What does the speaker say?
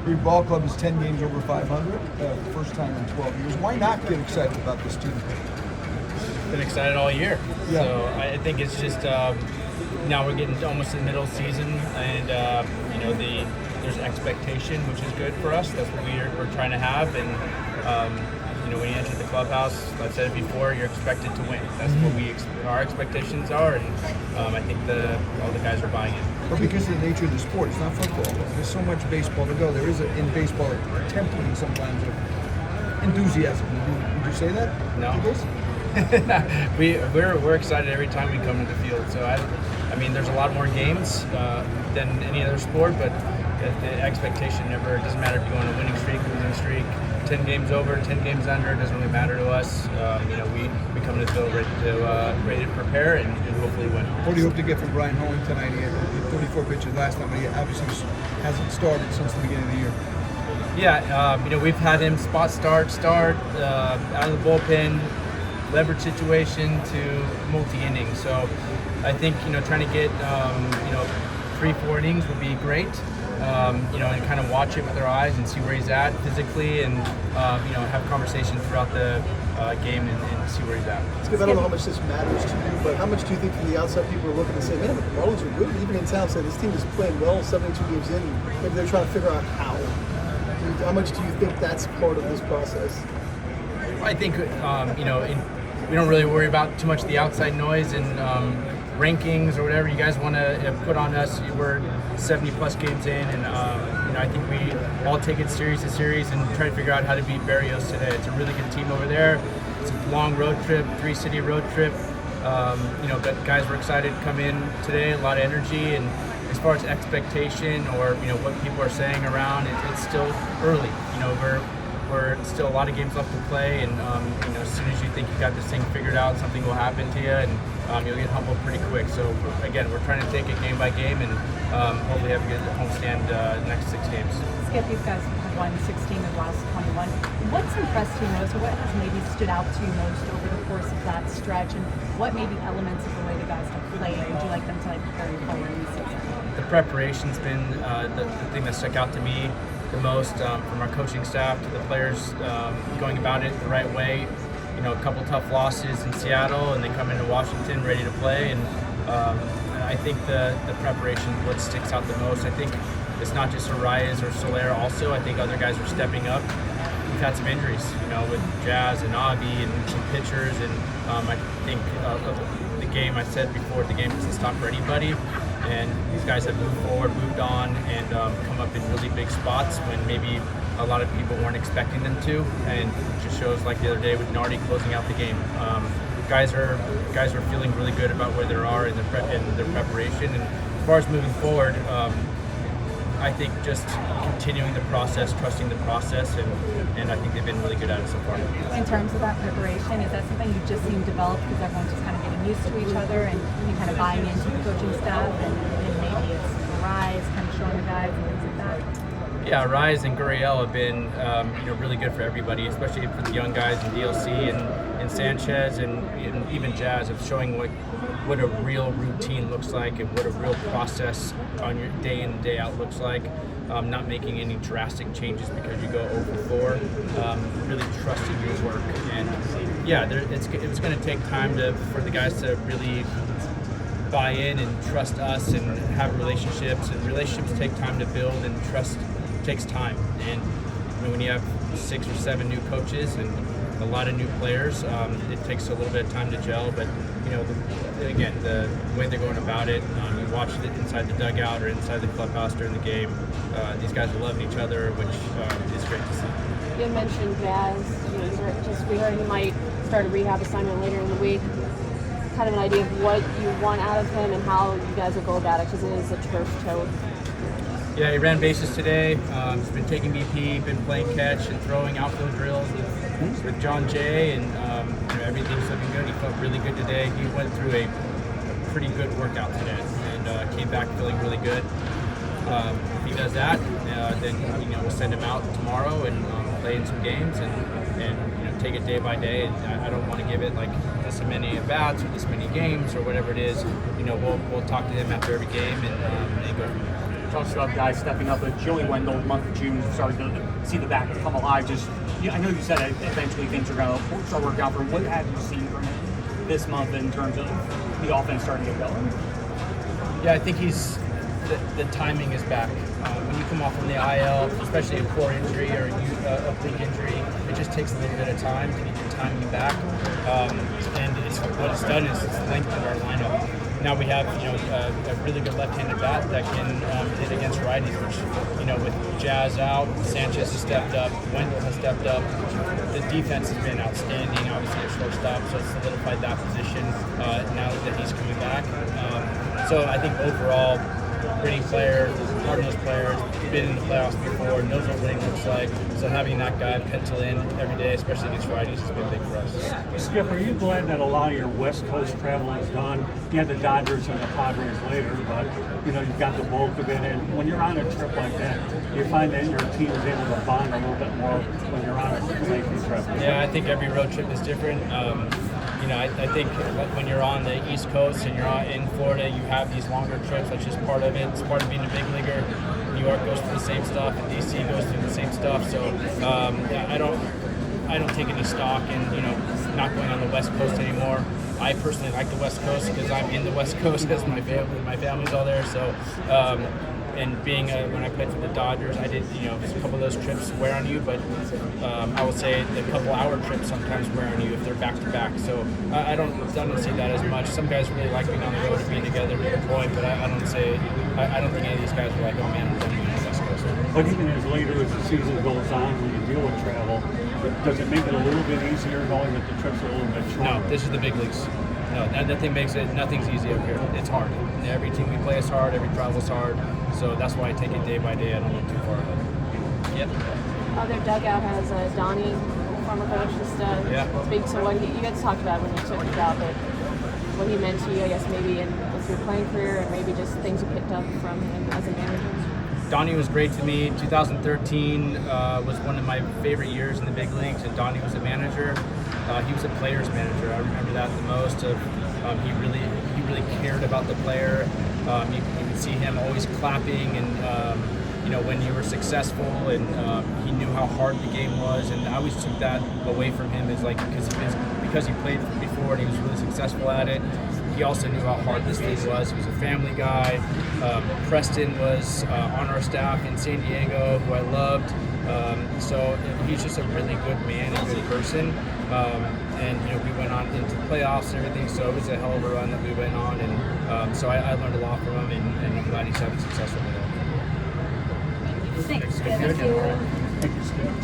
Your ball club is 10 games over 500, first time in 12 years. Why not get excited about this team? Been excited all year. Yeah. So I think it's just now we're getting almost in the middle of the season, and there's expectation, which is good for us. That's what we're trying to have, and when you enter the clubhouse, I've said it before, you're expected to win. That's what our expectations are, and I think all the guys are buying it. But because of the nature of the sport, it's not football. There's so much baseball to go. There is in baseball a tempering sometimes of enthusiasm. Would you say that? No. We're excited every time we come to the field. So I mean, there's a lot more games than any other sport, but the expectation never, it doesn't matter if you go on a winning streak, losing streak, 10 games over, 10 games under, it doesn't really matter to us. We come to the field ready to prepare and hopefully win. What do you hope to get from Brian Holling tonight? He had 34 pitches last time, but he obviously hasn't started since the beginning of the year. Yeah, we've had him start, out of the bullpen, leverage situation to multi-innings. So I think, trying to get, 3-4 innings would be great. And kind of watch it with our eyes and see where he's at physically, and have conversation throughout the game and see where he's at. Skip, I don't know how much this matters to you, but how much do you think from the outside people are looking and say, man, the Marlins are good, even in town, say this team is playing well, 72 games in, maybe they're trying to figure out how much do you think that's part of this process? I think, we don't really worry about too much of the outside noise and rankings or whatever you guys want to put on us. We're 70 plus games in, and I think we all take it series to series and try to figure out how to beat Barrios today. It's a really good team over there. It's a long road trip, 3-city road trip. But guys were excited to come in today, a lot of energy. And as far as expectation or what people are saying around, it's still early. We're still a lot of games left to play, and as soon as you think you got this thing figured out, something will happen to you, and you'll get humbled pretty quick. So again, we're trying to take it game by game, and hopefully have a good homestand next 6 games. Skip, these guys have won 16 of the last 21. What's impressed you most, or what has maybe stood out to you most over the course of that stretch, and what maybe elements of the way the guys have played would you like them to carry forward in the season? The preparation's been the thing that stuck out to me the most, from our coaching staff to the players, going about it the right way. A couple tough losses in Seattle, and they come into Washington ready to play, and I think the preparation is what sticks out the most. I think it's not just Arias or Soler also. I think other guys are stepping up. We've had some injuries, with Jazz and Avi and some pitchers, and I think the game, I said before, the game doesn't stop for anybody. And these guys have moved forward, moved on, and come up in really big spots when maybe a lot of people weren't expecting them to. And it just shows, like the other day with Nardi closing out the game. Guys are feeling really good about where they are in their preparation. And as far as moving forward, I think just continuing the process, trusting the process, and I think they've been really good at it so far. In terms of that preparation, is that something you've just seen develop because everyone's just kind of getting used to each other and kind of buying into the coaching staff, and maybe it's a rise, kind of showing the guys and things like that? Yeah, Rise and Gurriel have been really good for everybody, especially for the young guys in DLC and Sanchez and even Jazz, of showing what a real routine looks like and what a real process on your day in and day out looks like. Not making any drastic changes because you go over 4. Really trusting your work, and it's going to take time for the guys to really buy in and trust us and have relationships. And relationships take time to build, and trust takes time. And when you have 6 or 7 new coaches and a lot of new players, it takes a little bit of time to gel. But again, the way they're going about it, you watch it inside the dugout or inside the clubhouse during the game. These guys are loving each other, which is great to see. You mentioned Jazz. We heard he might start a rehab assignment later in the week. Kind of an idea of what you want out of him and how you guys will go about it, because it is a turf toe. Yeah, he ran bases today. He's been taking BP, been playing catch and throwing outfield drills with John Jay, and everything's looking good. He felt really good today. He went through a pretty good workout today and came back feeling really good. If he does that, then we'll send him out tomorrow and play in some games and take it day by day. And I don't want to give it like this many at bats or this many games or whatever it is. We'll talk to him after every game and go from there. talks about guys stepping up, but Joey Wendell, month of June, started to see the back come alive. Just, I know you said eventually things are going to start working out for him. What have you seen from him this month in terms of the offense starting to get going? Yeah, I think the timing is back. When you come off from the IL, especially a core injury or a big injury, it just takes a little bit of time to get your timing back. And what it's done is it's lengthened our lineup. Now we have a really good left-handed bat that can hit against righties, which with Jazz out, Sanchez has stepped up, Wendell has stepped up. The defense has been outstanding, obviously at shortstop, so it's solidified that position now that he's coming back. So I think overall, pretty player, hard-nosed player, been in the playoffs before, knows what winning looks like. So having that guy pencil in every day, especially against righties, has been big for us. Skip, are you glad that a lot of your West Coast travel is done? You had the Dodgers and the Padres later, but you've got the bulk of it. And when you're on a trip like that, you find that your team is able to bond a little bit more when you're on a lengthy trip. Yeah, I think every road trip is different. I think when you're on the East Coast and you're in Florida, you have these longer trips. That's just part of it. It's part of being a big leaguer. New York goes through the same stuff, and DC goes through the same stuff. So I don't take any stock in not going on the West Coast anymore. I personally like the West Coast because I'm in the West Coast because my family's all there. So. And being when I played for the Dodgers, I did a couple of those trips wear on you, but I will say the couple-hour trips sometimes wear on you if they're back-to-back. So I don't see that as much. Some guys really like being on the road and being together with the boy, but I don't think any of these guys are like, oh man, I'm going to be on the West Coast. But even as later as the season goes on, when you deal with travel, does it make it a little bit easier knowing that the trips are a little bit shorter? No, this is the big leagues. No, nothing's easy up here. It's hard. Every team we play is hard. Every travel's hard. So that's why I take it day by day. I don't look too far ahead. Yep. Their dugout has Donnie, former coach, just speak to what you guys talked about when you took the job, but what he meant to you, I guess, maybe in your playing career and maybe just things you picked up from him as a manager. Donnie was great to me. 2013 was one of my favorite years in the big leagues, and Donnie was a manager. He was a player's manager. I remember that the most. He really cared about the player. You could see him always clapping, and when you were successful, and he knew how hard the game was. And I always took that away from him as because he played before and he was really successful at it. He also knew how hard this league was. He was a family guy. Preston was on our staff in San Diego, who I loved. So he's just a really good man and good person. And we went on into playoffs and everything, so it was a hell of a run that we went on. And so I learned a lot from him, and I'm glad he's having success with it. Thanks. Good.